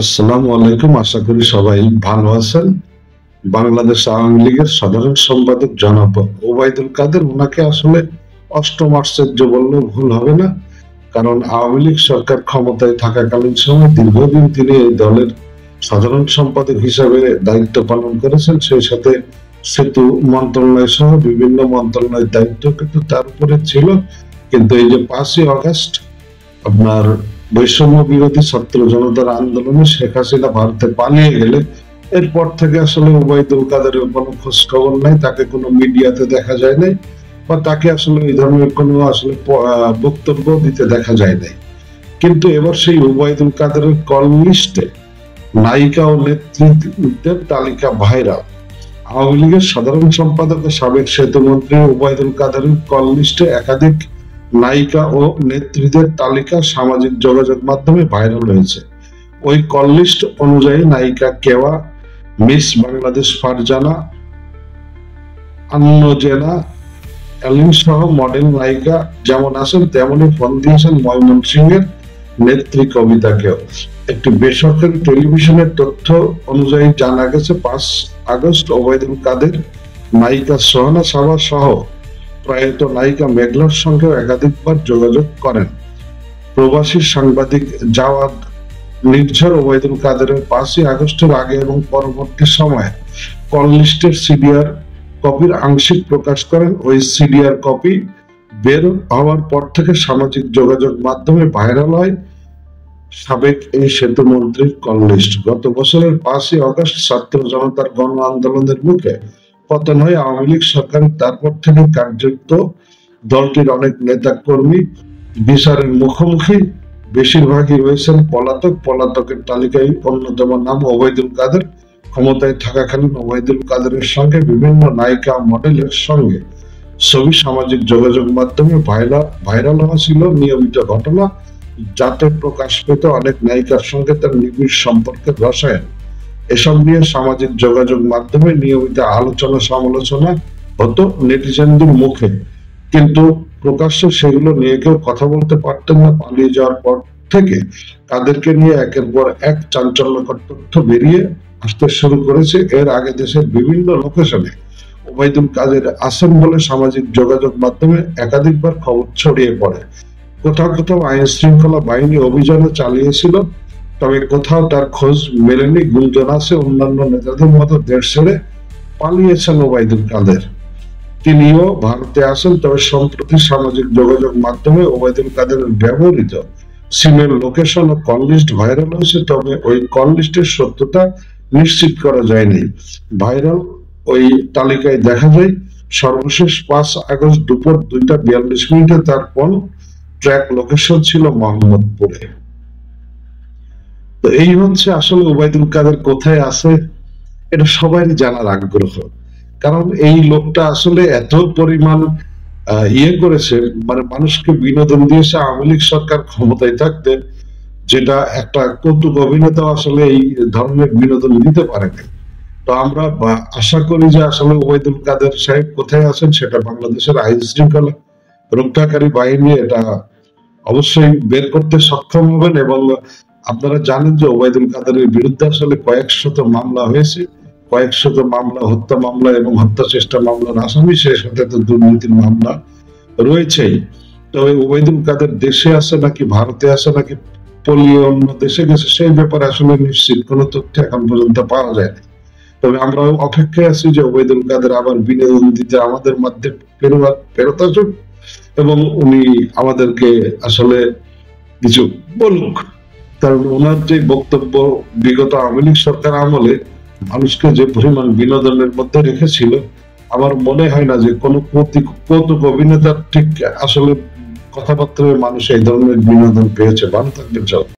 আসসালামু আলাইকুম। আশা করি সবাই ভালো আছেন। বাংলাদেশ আওয়ামী লীগের সাধারণ সম্পাদক জনাব ওবায়দুল কাদের, ওনাকে আসলে অষ্টম আশ্চর্য বললেও ভুল হবে না। কারণ আওয়ামী লীগ সরকার ক্ষমতায় থাকাকালীন সময় দীর্ঘদিন তিনি এই দলের সাধারণ সম্পাদক হিসাবে দায়িত্ব পালন করেছেন। সেই সাথে সেতু মন্ত্রণালয় সহ বিভিন্ন মন্ত্রণালয়ের দায়িত্ব কিন্তু তার উপরে ছিল। কিন্তু এই যে 5ই আগস্ট আপনার বৈষম্য বিরোধী ছাত্র জনতার আন্দোলনে শেখ হাসিনা ভারতে পালিয়ে গেলে এরপর থেকে আসলে ওবায়দুল কাদেরের কোনো খোঁজ খবর নাই, তাকে কোনো মিডিয়াতে দেখা যায় নাই, বা তাকে আসলে এই ধরনের কোনো আসলে বক্তব্য দিতে দেখা যায় নাই। কিন্তু এবার সেই ওবায়দুল কাদেরের কল লিস্টে নায়িকা ও নেতৃত্বের তালিকা ভাইরাল। আওয়ামী লীগের সাধারণ সম্পাদক ও সাবেক সেতুমন্ত্রী ওবায়দুল কাদেরের কল লিস্টে একাধিক নায়িকা ও নেত্রীদের তালিকা সামাজিক যোগাযোগ মাধ্যমে ভাইরাল হয়েছে। ওই কল লিস্ট অনুযায়ী নায়িকা কেওয়া, মিস বাংলাদেশ ফারজানা, আন্নজেনা, এলিন সহ মডেল নায়িকা যেমন আছেন তেমনি ফোন দিয়েছেন ময়মনসিংহের নেত্রী কবিতাকেও। একটি বেসরকারি টেলিভিশনের তথ্য অনুযায়ী জানা গেছে 5 আগস্ট ওবায়দুল কাদের নায়িকা সোহানা সাবা সহ প্রয়াত নায়িকা মেঘলার সঙ্গে একাধিকবার যোগাযোগ করেন। প্রবাসী সাংবাদিক জাওয়াদ নির্ঝর ওবায়দুল কাদেরের 5ই আগস্টের আগে এবং পরবর্তী সময়ে কল লিস্টের সিডিআর কপির আংশিক প্রকাশ করেন। ওই সিডিআর কপি বের হওয়ার পর থেকে সামাজিক যোগাযোগ মাধ্যমে ভাইরাল হয় সাবেক এই সেতু মন্ত্রীর কল লিস্ট। গত বছরের 5ই আগস্ট ছাত্র জনতার গণ আন্দোলনের মুখে পতন হয় আওয়ামী লীগ সরকার। তারপর থেকে কার্যত দলটির অনেক নেতা কর্মী বিচারের মুখোমুখি, বেশিরভাগই রয়েছেন পলাতক। পলাতকের তালিকায় অন্যতম নাম ওবায়দুল কাদের। ক্ষমতায় থাকাকালীন ওবায়দুল কাদেরের সঙ্গে বিভিন্ন নায়িকা মডেলের সঙ্গে ছবি সামাজিক যোগাযোগ মাধ্যমে ভাইরাল হওয়া ছিল নিয়মিত ঘটনা, যাতে প্রকাশ পেত অনেক নায়িকার সঙ্গে তার নিবিড় সম্পর্কের রসায়ন। এসব নিয়ে সামাজিক যোগাযোগ মাধ্যমে নিয়মিত আলোচনা সমালোচনা হতো নেটিজেনদের মুখে, কিন্তু প্রকাশ্যে সেগুলো নিয়ে কেউ কথা বলতে পারতেন না। পালিয়ে যাওয়ার পর থেকে তাদেরকে নিয়ে একের পর এক চাঞ্চল্যকর তথ্য বেরিয়ে আসতে শুরু করেছে। এর আগে দেশের বিভিন্ন লোকেশনে ওবায়দুল কাদের আছেন বলে সামাজিক যোগাযোগ মাধ্যমে একাধিকবার খবর ছড়িয়ে পড়ে। কোথাও কোথাও আইন শৃঙ্খলা বাহিনী অভিযানও চালিয়েছিল, তবে কোথাও তার খোঁজ মেলেনি। গুঞ্জন আছে অন্যান্য নেতাদের মতো দেশ ছেড়ে পালিয়েছেন ওবায়দুল কাদের। তিনিও ভারতে আসেন, তবে সম্প্রতি সামাজিক যোগাযোগ মাধ্যমে ওবায়দুল কাদেরের ব্যবহৃত সিমের লোকেশন ও কল লিস্ট ভাইরাল হয়েছে, তবে ওই কল লিস্টের সত্যতা নিশ্চিত করা যায়নি। ভাইরাল ওই তালিকায় দেখা যায় সর্বশেষ 5 আগস্ট দুপুর 2:42 তার ফোন ট্র্যাক লোকেশন ছিল মোহাম্মদপুরে। তো এই হচ্ছে আসলে ওবায়দুল কাদের কোথায় আছে, এটা সবারই জানার আগ্রহ। কারণ এই লোকটা আসলে এত পরিমাণ করেছে, মানে মানুষকে বিনোদন দিয়েছে আওয়ামী লীগ সরকার ক্ষমতায় থাকতে, যেটা একটা কৌতুক অভিনেতা আসলে এই ধরনের বিনোদন দিতে পারেনি। তো আমরা আশা করি যে আসলে ওবায়দুল কাদের সাহেব কোথায় আছেন সেটা বাংলাদেশের আইন শৃঙ্খলা রক্ষাকারী বাহিনী এটা অবশ্যই বের করতে সক্ষম হবেন। এবং আপনারা জানেন যে ওবায়দুল কাদেরের বিরুদ্ধে আসলে কয়েকশত মামলা হয়েছে, কয়েকশত মামলা হত্যা মামলা এবং হত্যা চেষ্টা মামলার আসামি, সে সাথে তো দুর্নীতির মামলা রয়েছেই। তবে ওবায়দুল কাদের দেশে আছে নাকি ভারতে আছে নাকি পলিয়ে অন্য দেশে গেছে সেই ব্যাপারে আসলে নিশ্চিত কোনো তথ্য এখন পর্যন্ত পাওয়া যায়নি। তবে আমরা অপেক্ষায় আছি যে ওবায়দুল কাদের আবার বিনোদন দিতে আমাদের মধ্যে ফেরত আসুক এবং উনি আমাদেরকে আসলে কিছু বলুক। কারণ ওনার যে বক্তব্য বিগত আওয়ামী লীগ সরকার আমলে মানুষকে যে পরিমাণ বিনোদনের মধ্যে রেখেছিল, আমার মনে হয় না যে কোনো কৌতুক অভিনেতার ঠিক আসলে কথাবার্তায় মানুষ এই ধরনের বিনোদন পেয়েছে। ভালো থাকবেন সব।